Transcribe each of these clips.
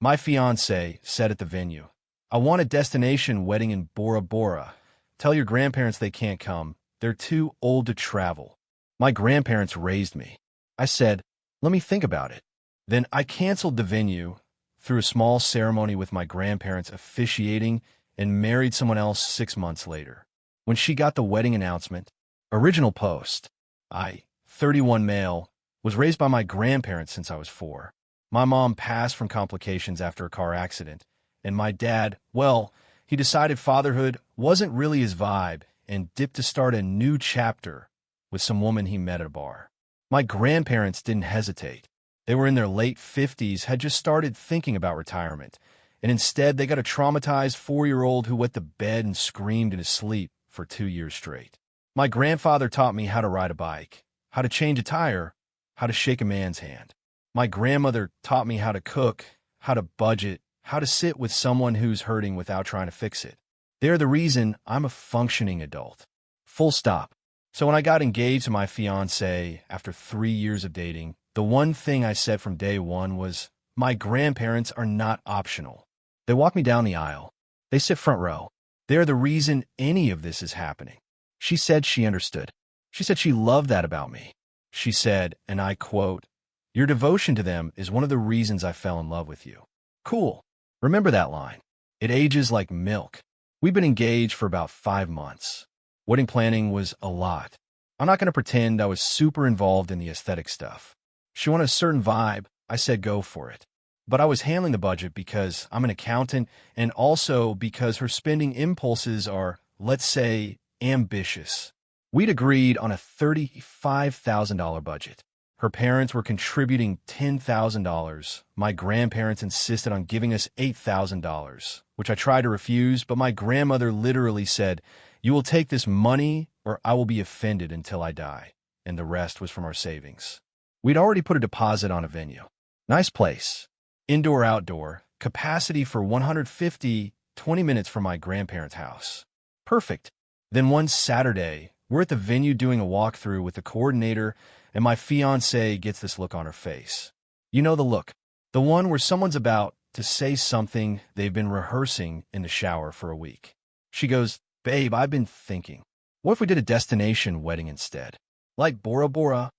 My fiancé said at the venue, "I want a destination wedding in Bora Bora. Tell your grandparents they can't come. They're too old to travel." My grandparents raised me. I said, "Let me think about it." Then I canceled the venue, threw a small ceremony with my grandparents officiating, and married someone else 6 months later. When she got the wedding announcement, original post, I, 31 male, was raised by my grandparents since I was 4. My mom passed from complications after a car accident, and my dad, well, he decided fatherhood wasn't really his vibe and dipped to start a new chapter with some woman he met at a bar. My grandparents didn't hesitate. They were in their late 50s, had just started thinking about retirement, and instead they got a traumatized 4-year-old who wet the bed and screamed in his sleep for 2 years straight. My grandfather taught me how to ride a bike, how to change a tire, how to shake a man's hand. My grandmother taught me how to cook, how to budget, how to sit with someone who's hurting without trying to fix it. They're the reason I'm a functioning adult. Full stop. So when I got engaged to my fiancée after 3 years of dating, the one thing I said from day one was, my grandparents are not optional. They walk me down the aisle. They sit front row. They're the reason any of this is happening. She said she understood. She said she loved that about me. She said, and I quote, "Your devotion to them is one of the reasons I fell in love with you." Cool. Remember that line. It ages like milk. We've been engaged for about 5 months. Wedding planning was a lot. I'm not going to pretend I was super involved in the aesthetic stuff. She wanted a certain vibe. I said go for it. But I was handling the budget because I'm an accountant and also because her spending impulses are, let's say, ambitious. We'd agreed on a $35,000 budget. Her parents were contributing $10,000. My grandparents insisted on giving us $8,000, which I tried to refuse, but my grandmother literally said, "You will take this money or I will be offended until I die." And the rest was from our savings. We'd already put a deposit on a venue. Nice place. Indoor, outdoor, capacity for 150, 20 minutes from my grandparents' house. Perfect. Then one Saturday, we're at the venue doing a walkthrough with the coordinator, and my fiancée gets this look on her face. You know the look. The one where someone's about to say something they've been rehearsing in the shower for a week. She goes, "Babe, I've been thinking. What if we did a destination wedding instead? Like Bora Bora?"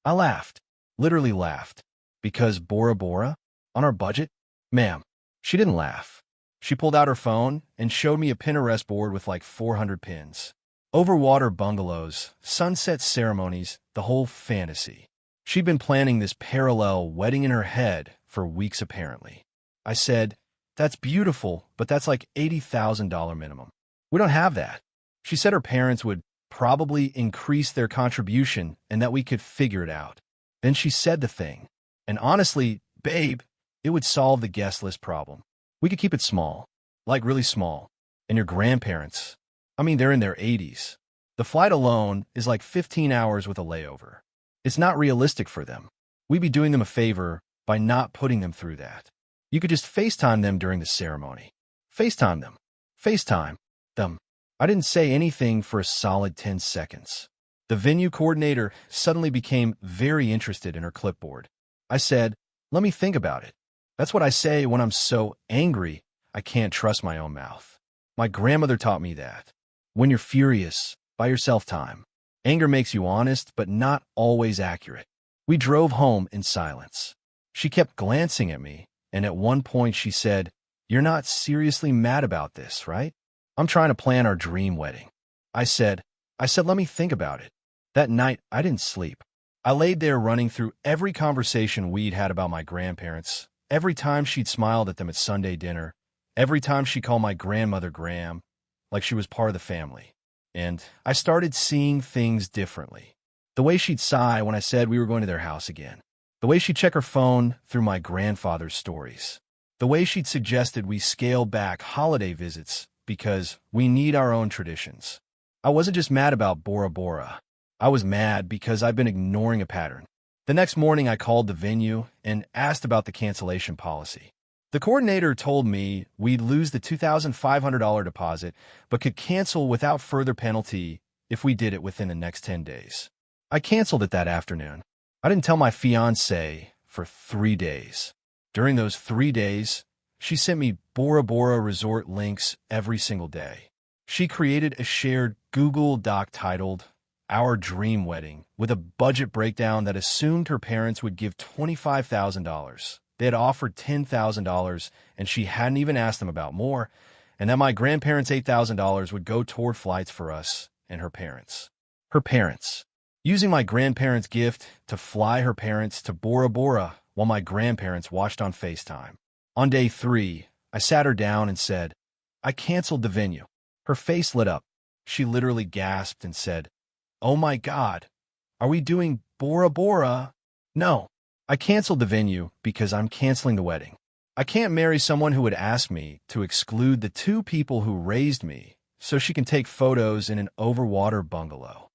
I laughed. Literally laughed. Because Bora Bora? On our budget? Ma'am. She didn't laugh. She pulled out her phone and showed me a Pinterest board with like 400 pins. Overwater bungalows, sunset ceremonies, the whole fantasy. She'd been planning this parallel wedding in her head for weeks apparently. I said, "That's beautiful, but that's like $80,000 minimum. We don't have that." She said her parents would probably increase their contribution and that we could figure it out. Then she said the thing. And honestly, babe, it would solve the guest list problem. We could keep it small, like really small. And your grandparents, I mean, they're in their 80s. The flight alone is like 15 hours with a layover. It's not realistic for them. We'd be doing them a favor by not putting them through that. You could just FaceTime them during the ceremony. FaceTime them. FaceTime them. I didn't say anything for a solid 10 seconds. The venue coordinator suddenly became very interested in her clipboard. I said, "Let me think about it." That's what I say when I'm so angry I can't trust my own mouth. My grandmother taught me that. When you're furious, buy yourself time. Anger makes you honest, but not always accurate. We drove home in silence. She kept glancing at me, and at one point she said, "You're not seriously mad about this, right? I'm trying to plan our dream wedding." I said, "Let me think about it." That night, I didn't sleep. I laid there running through every conversation we'd had about my grandparents, every time she'd smiled at them at Sunday dinner, every time she called my grandmother Gram, like she was part of the family. And I started seeing things differently. The way she'd sigh when I said we were going to their house again. The way she'd check her phone through my grandfather's stories. The way she'd suggested we scale back holiday visits because we need our own traditions. I wasn't just mad about Bora Bora. I was mad because I've been ignoring a pattern. The next morning, I called the venue and asked about the cancellation policy. The coordinator told me we'd lose the $2,500 deposit, but could cancel without further penalty if we did it within the next 10 days. I canceled it that afternoon. I didn't tell my fiancé for 3 days. During those 3 days, She sent me Bora Bora resort links every single day. She created a shared Google Doc titled Our Dream Wedding with a budget breakdown that assumed her parents would give $25,000. They had offered $10,000, and she hadn't even asked them about more, and that my grandparents' $8,000 would go toward flights for us and her parents. Her parents. Using my grandparents' gift to fly her parents to Bora Bora while my grandparents watched on FaceTime. On day 3, I sat her down and said, I canceled the venue. Her face lit up. She literally gasped and said, Oh my God, are we doing Bora Bora? No, I canceled the venue because I'm canceling the wedding. I can't marry someone who would ask me to exclude the 2 people who raised me so she can take photos in an overwater bungalow.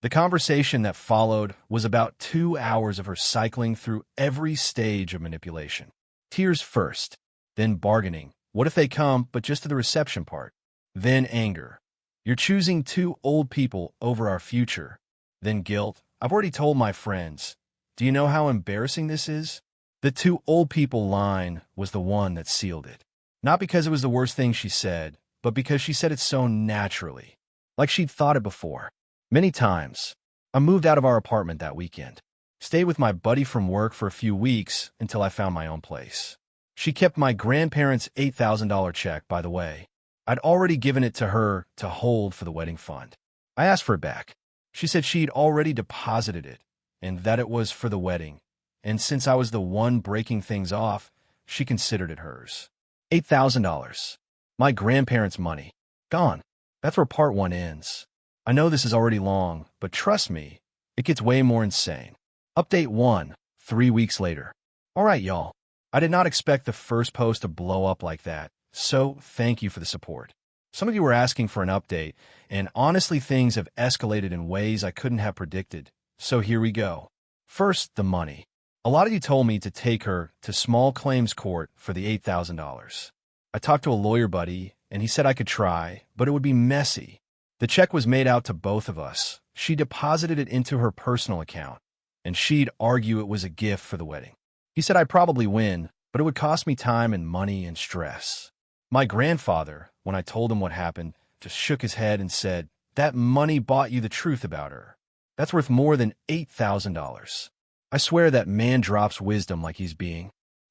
The conversation that followed was about 2 hours of her cycling through every stage of manipulation. Tears first, then bargaining. What if they come, but just to the reception part? Then anger. You're choosing 2 old people over our future. Then guilt. I've already told my friends. Do you know how embarrassing this is? The 2 old people line was the one that sealed it. Not because it was the worst thing she said, but because she said it so naturally. Like she'd thought it before. Many times. I moved out of our apartment that weekend. Stayed with my buddy from work for a few weeks until I found my own place. She kept my grandparents' $8,000 check, by the way. I'd already given it to her to hold for the wedding fund. I asked for it back. She said she'd already deposited it, and that it was for the wedding. And since I was the one breaking things off, she considered it hers. $8,000. My grandparents' money. Gone. That's where part 1 ends. I know this is already long, but trust me, it gets way more insane. Update 1, 3 weeks later. All right, y'all. I did not expect the first post to blow up like that, so thank you for the support. Some of you were asking for an update, and honestly things have escalated in ways I couldn't have predicted, so here we go. First, the money. A lot of you told me to take her to small claims court for the $8,000. I talked to a lawyer buddy, and he said I could try, but it would be messy. The check was made out to both of us. She deposited it into her personal account, and she'd argue it was a gift for the wedding. He said I'd probably win, but it would cost me time and money and stress. My grandfather, when I told him what happened, just shook his head and said, that money bought you the truth about her. That's worth more than $8,000. I swear that man drops wisdom like he's being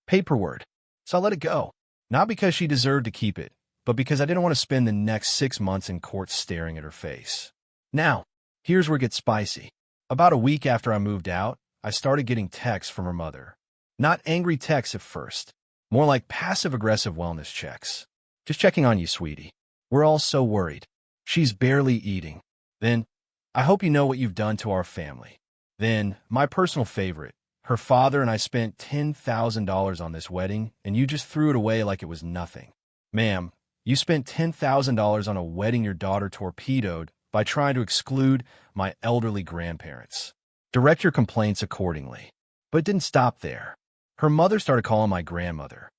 paperword. So I let it go. Not because she deserved to keep it, but because I didn't want to spend the next 6 months in court staring at her face. Now, here's where it gets spicy. About a week after I moved out, I started getting texts from her mother. Not angry texts at first, more like passive-aggressive wellness checks. Just checking on you, sweetie. We're all so worried. She's barely eating. Then, I hope you know what you've done to our family. Then, my personal favorite, her father and I spent $10,000 on this wedding, and you just threw it away like it was nothing. Ma'am, you spent $10,000 on a wedding your daughter torpedoed by trying to exclude my elderly grandparents. Direct your complaints accordingly. But it didn't stop there. Her mother started calling my grandmother,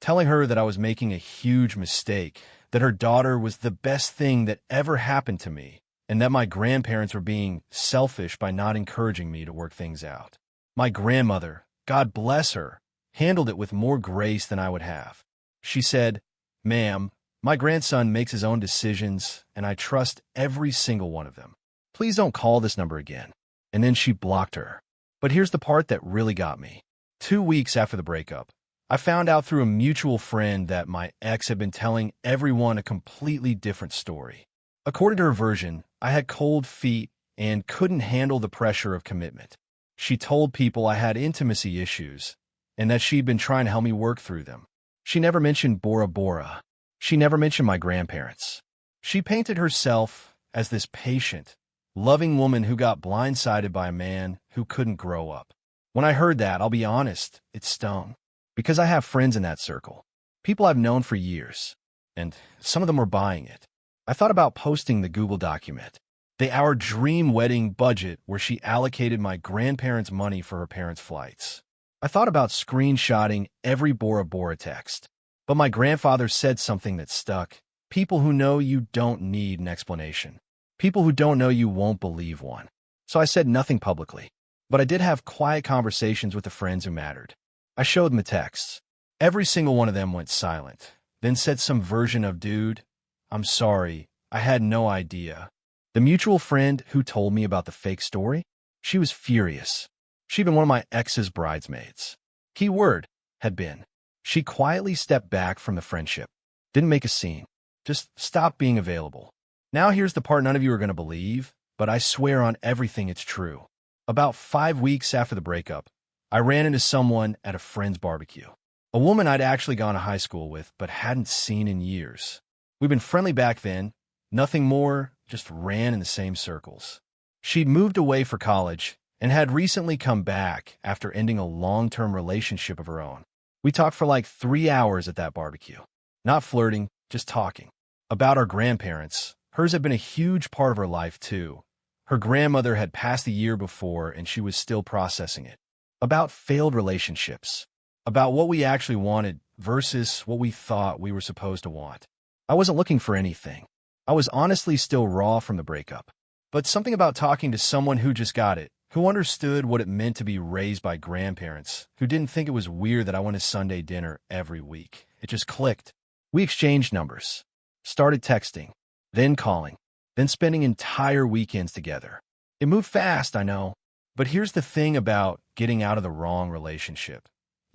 telling her that I was making a huge mistake, that her daughter was the best thing that ever happened to me, and that my grandparents were being selfish by not encouraging me to work things out. My grandmother, God bless her, handled it with more grace than I would have. She said, Ma'am, my grandson makes his own decisions, and I trust every single one of them. Please don't call this number again. And then she blocked her. But here's the part that really got me. 2 weeks after the breakup, I found out through a mutual friend that my ex had been telling everyone a completely different story. According to her version, I had cold feet and couldn't handle the pressure of commitment. She told people I had intimacy issues and that she'd been trying to help me work through them. She never mentioned Bora Bora. She never mentioned my grandparents. She painted herself as this patient, loving woman who got blindsided by a man who couldn't grow up. When I heard that, I'll be honest, it stung. Because I have friends in that circle, people I've known for years, and some of them were buying it. I thought about posting the Google document, our dream wedding budget where she allocated my grandparents' money for her parents' flights. I thought about screenshotting every Bora Bora text, but my grandfather said something that stuck. People who know you don't need an explanation. People who don't know you won't believe one. So I said nothing publicly, but I did have quiet conversations with the friends who mattered. I showed them the texts. Every single one of them went silent, then said some version of, "Dude, I'm sorry, I had no idea." The mutual friend who told me about the fake story, she was furious. She'd been one of my ex's bridesmaids. Key word had been. She quietly stepped back from the friendship. Didn't make a scene. Just stopped being available. Now here's the part none of you are going to believe, but I swear on everything it's true. About 5 weeks after the breakup, I ran into someone at a friend's barbecue. A woman I'd actually gone to high school with, but hadn't seen in years. We'd been friendly back then, nothing more, just ran in the same circles. She'd moved away for college and had recently come back after ending a long-term relationship of her own. We talked for like 3 hours at that barbecue. Not flirting, just talking. About our grandparents. Hers had been a huge part of her life, too. Her grandmother had passed the year before, and she was still processing it. About failed relationships. About what we actually wanted versus what we thought we were supposed to want. I wasn't looking for anything. I was honestly still raw from the breakup. But something about talking to someone who just got it, who understood what it meant to be raised by grandparents, who didn't think it was weird that I went to Sunday dinner every week. It just clicked. We exchanged numbers. Started texting. Then calling. Then spending entire weekends together. It moved fast, I know. But here's the thing about getting out of the wrong relationship.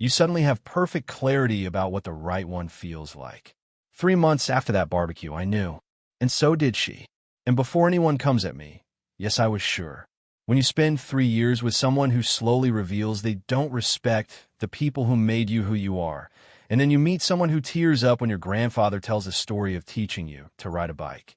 You suddenly have perfect clarity about what the right one feels like. 3 months after that barbecue, I knew. And so did she. And before anyone comes at me, yes, I was sure. When you spend 3 years with someone who slowly reveals they don't respect the people who made you who you are, and then you meet someone who tears up when your grandfather tells a story of teaching you to ride a bike,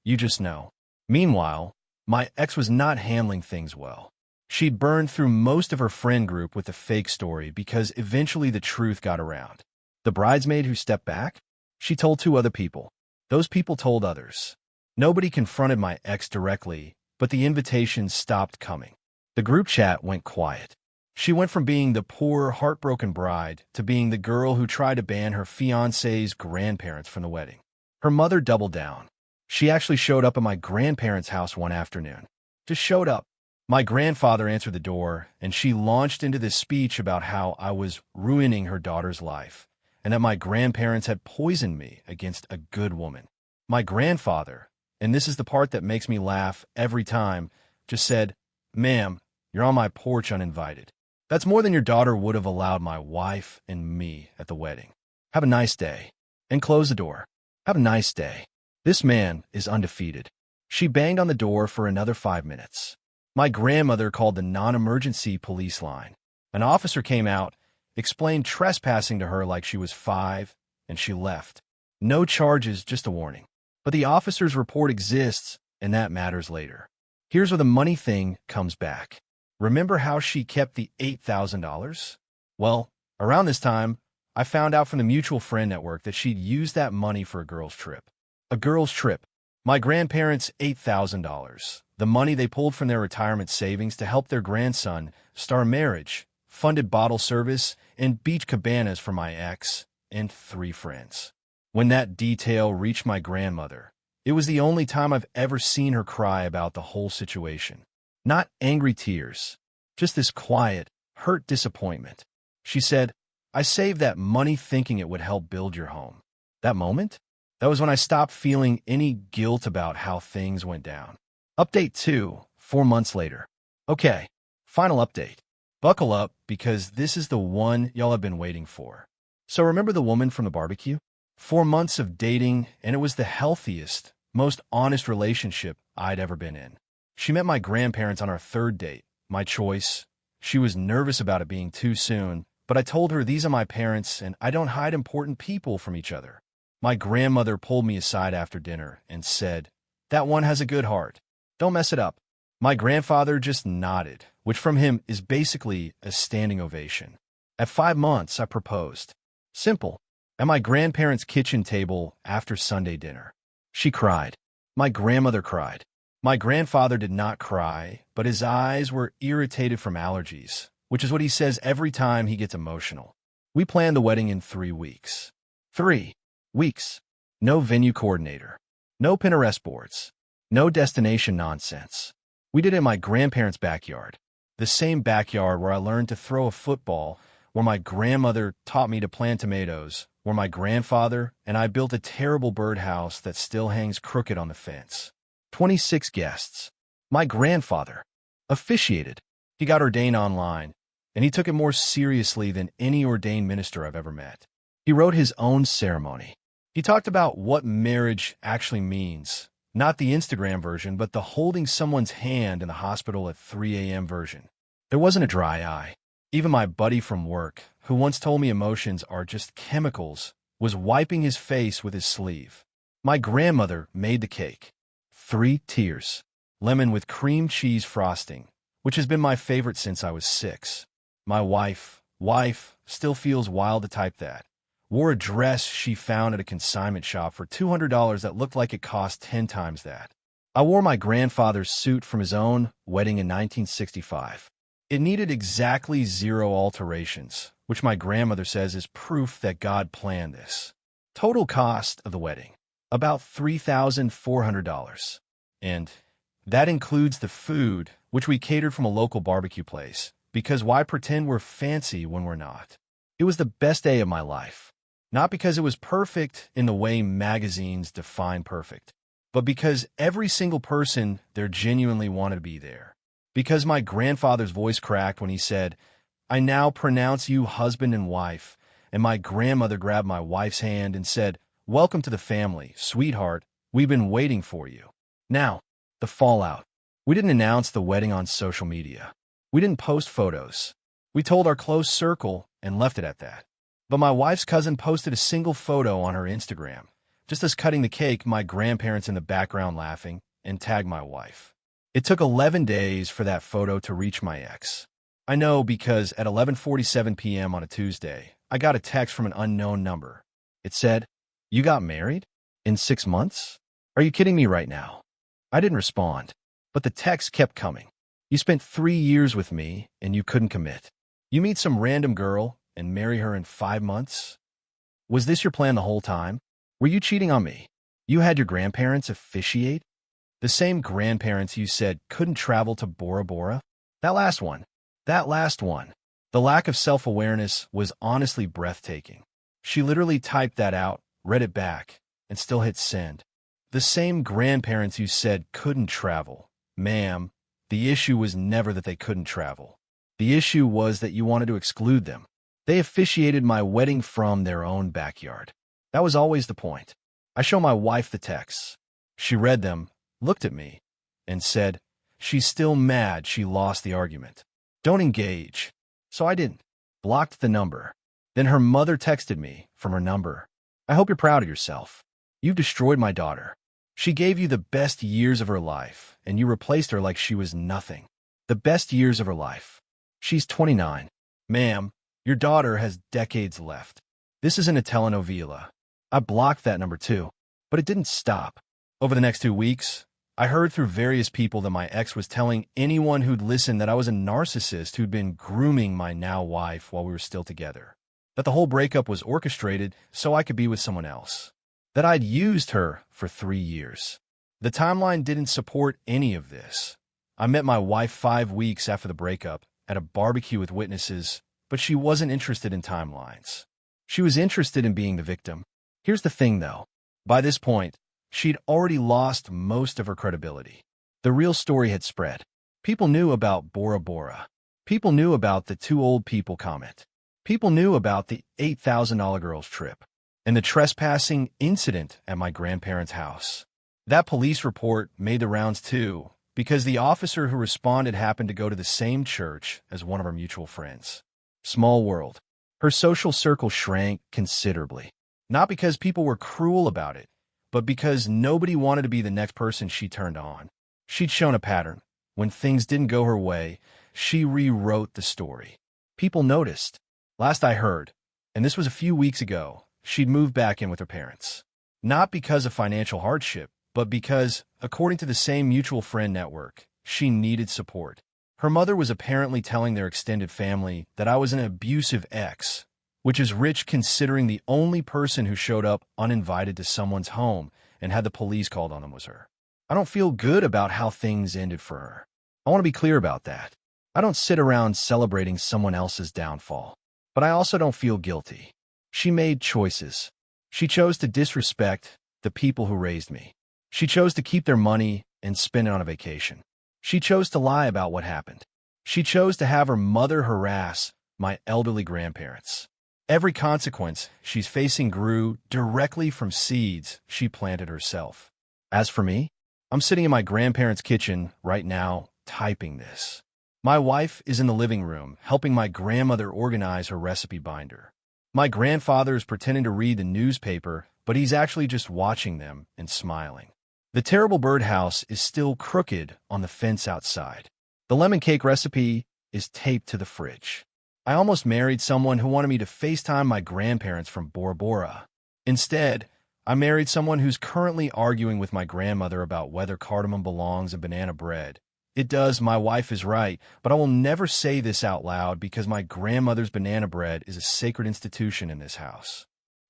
you just know. Meanwhile, my ex was not handling things well. She'd burned through most of her friend group with the fake story because eventually the truth got around. The bridesmaid who stepped back? She told 2 other people. Those people told others. Nobody confronted my ex directly, but the invitations stopped coming. The group chat went quiet. She went from being the poor, heartbroken bride to being the girl who tried to ban her fiancé's grandparents from the wedding. Her mother doubled down. She actually showed up at my grandparents' house one afternoon. Just showed up. My grandfather answered the door, and she launched into this speech about how I was ruining her daughter's life, and that my grandparents had poisoned me against a good woman. My grandfather, and this is the part that makes me laugh every time, just said, "Ma'am, you're on my porch uninvited. That's more than your daughter would have allowed my wife and me at the wedding. Have a nice day." And close the door. Have a nice day. This man is undefeated. She banged on the door for another 5 minutes. My grandmother called the non-emergency police line. An officer came out, explained trespassing to her like she was 5, and she left. No charges, just a warning. But the officer's report exists, and that matters later. Here's where the money thing comes back. Remember how she kept the $8,000? Well, around this time, I found out from the mutual friend network that she'd used that money for a girl's trip. A girl's trip. My grandparents' $8,000. The money they pulled from their retirement savings to help their grandson start a marriage, funded bottle service, and beach cabanas for my ex and 3 friends. When that detail reached my grandmother, it was the only time I've ever seen her cry about the whole situation. Not angry tears, just this quiet, hurt disappointment. She said, "I saved that money thinking it would help build your home." That moment? That was when I stopped feeling any guilt about how things went down. Update 2, 4 months later. Okay, final update. Buckle up, because this is the one y'all have been waiting for. So remember the woman from the barbecue? 4 months of dating, and it was the healthiest, most honest relationship I'd ever been in. She met my grandparents on our 3rd date, my choice. She was nervous about it being too soon, but I told her these are my parents and I don't hide important people from each other. My grandmother pulled me aside after dinner and said, "That one has a good heart. Don't mess it up." My grandfather just nodded, which from him is basically a standing ovation. At 5 months, I proposed. Simple. At my grandparents' kitchen table after Sunday dinner. She cried. My grandmother cried. My grandfather did not cry, but his eyes were irritated from allergies, which is what he says every time he gets emotional. We planned the wedding in 3 weeks. 3 weeks. No venue coordinator. No Pinterest boards. No destination nonsense. We did it in my grandparents' backyard. The same backyard where I learned to throw a football, where my grandmother taught me to plant tomatoes, where my grandfather and I built a terrible birdhouse that still hangs crooked on the fence. 26 guests. My grandfather officiated. He got ordained online, and he took it more seriously than any ordained minister I've ever met. He wrote his own ceremony. He talked about what marriage actually means, not the Instagram version, but the holding someone's hand in the hospital at 3 a.m. version. There wasn't a dry eye. Even my buddy from work, who once told me emotions are just chemicals, was wiping his face with his sleeve. My grandmother made the cake. 3 tiers. Lemon with cream cheese frosting, which has been my favorite since I was 6. My wife still feels wild to type that. Wore a dress she found at a consignment shop for $200 that looked like it cost 10 times that. I wore my grandfather's suit from his own wedding in 1965. It needed exactly 0 alterations, which my grandmother says is proof that God planned this. Total cost of the wedding, about $3,400. And that includes the food, which we catered from a local barbecue place, because why pretend we're fancy when we're not? It was the best day of my life. Not because it was perfect in the way magazines define perfect, but because every single person there genuinely wanted to be there. Because my grandfather's voice cracked when he said, "I now pronounce you husband and wife," and my grandmother grabbed my wife's hand and said, "Welcome to the family, sweetheart. We've been waiting for you." Now, the fallout. We didn't announce the wedding on social media. We didn't post photos. We told our close circle and left it at that. But my wife's cousin posted a single photo on her Instagram, just us cutting the cake, my grandparents in the background laughing, and tagged my wife. It took 11 days for that photo to reach my ex. I know because at 11:47 p.m. on a Tuesday, I got a text from an unknown number. It said, "You got married? In 6 months? Are you kidding me right now?" I didn't respond, but the text kept coming. "You spent 3 years with me and you couldn't commit. You meet some random girl and marry her in 5 months? Was this your plan the whole time? Were you cheating on me? You had your grandparents officiate? The same grandparents you said couldn't travel to Bora Bora? That last one. The lack of self-awareness was honestly breathtaking. She literally typed that out, read it back, and still hit send. The same grandparents you said couldn't travel. Ma'am, the issue was never that they couldn't travel. The issue was that you wanted to exclude them. They officiated my wedding from their own backyard. That was always the point. I show my wife the texts. She read them, looked at me, and said, she's still mad she lost the argument. Don't engage. So I didn't. Blocked the number. Then her mother texted me from her number. I hope you're proud of yourself. You've destroyed my daughter. She gave you the best years of her life, and you replaced her like she was nothing. The best years of her life. She's 29. Ma'am, your daughter has decades left. This isn't a telenovela. I blocked that number too, but it didn't stop. Over the next 2 weeks, I heard through various people that my ex was telling anyone who'd listen that I was a narcissist who'd been grooming my now wife while we were still together. That the whole breakup was orchestrated so I could be with someone else. That I'd used her for 3 years. The timeline didn't support any of this. I met my wife 5 weeks after the breakup at a barbecue with witnesses, but she wasn't interested in timelines. She was interested in being the victim. Here's the thing, though. By this point, she'd already lost most of her credibility. The real story had spread. People knew about Bora Bora. People knew about the 2 old people comment. People knew about the $8,000 girls trip and the trespassing incident at my grandparents' house. That police report made the rounds too, because the officer who responded happened to go to the same church as one of our mutual friends. Small world. Her social circle shrank considerably. Not because people were cruel about it, but because nobody wanted to be the next person she turned on. She'd shown a pattern. When things didn't go her way, she rewrote the story. People noticed. Last I heard, and this was a few weeks ago, she'd moved back in with her parents. Not because of financial hardship, but because, according to the same mutual friend network, she needed support. Her mother was apparently telling their extended family that I was an abusive ex, which is rich considering the only person who showed up uninvited to someone's home and had the police called on them was her. I don't feel good about how things ended for her. I want to be clear about that. I don't sit around celebrating someone else's downfall. but I also don't feel guilty. She made choices. She chose to disrespect the people who raised me. She chose to keep their money and spend it on a vacation. She chose to lie about what happened. She chose to have her mother harass my elderly grandparents. Every consequence she's facing grew directly from seeds she planted herself. As for me, I'm sitting in my grandparents' kitchen right now, typing this. My wife is in the living room, helping my grandmother organize her recipe binder. My grandfather is pretending to read the newspaper, but he's actually just watching them and smiling. The terrible birdhouse is still crooked on the fence outside. The lemon cake recipe is taped to the fridge. I almost married someone who wanted me to FaceTime my grandparents from Bora Bora. Instead, I married someone who's currently arguing with my grandmother about whether cardamom belongs in banana bread. It does, my wife is right, but I will never say this out loud because my grandmother's banana bread is a sacred institution in this house.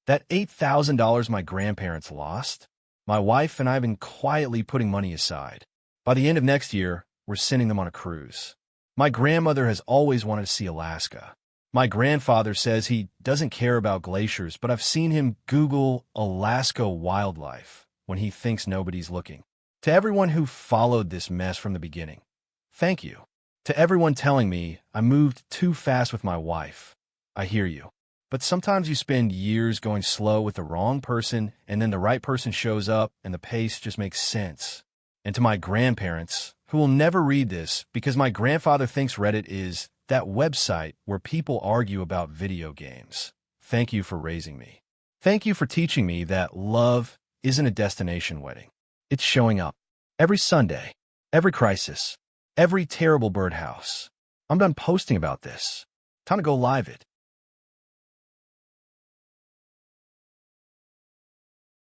That $8,000 my grandparents lost, my wife and I have been quietly putting money aside. By the end of next year, we're sending them on a cruise. My grandmother has always wanted to see Alaska. My grandfather says he doesn't care about glaciers, but I've seen him Google Alaska wildlife when he thinks nobody's looking. To everyone who followed this mess from the beginning, thank you. To everyone telling me I moved too fast with my wife, I hear you. But sometimes you spend years going slow with the wrong person, and then the right person shows up and the pace just makes sense. And to my grandparents, who will never read this because my grandfather thinks Reddit is that website where people argue about video games. Thank you for raising me. Thank you for teaching me that love isn't a destination wedding. It's showing up. Every Sunday, every crisis, every terrible birdhouse. I'm done posting about this. Time to go live it.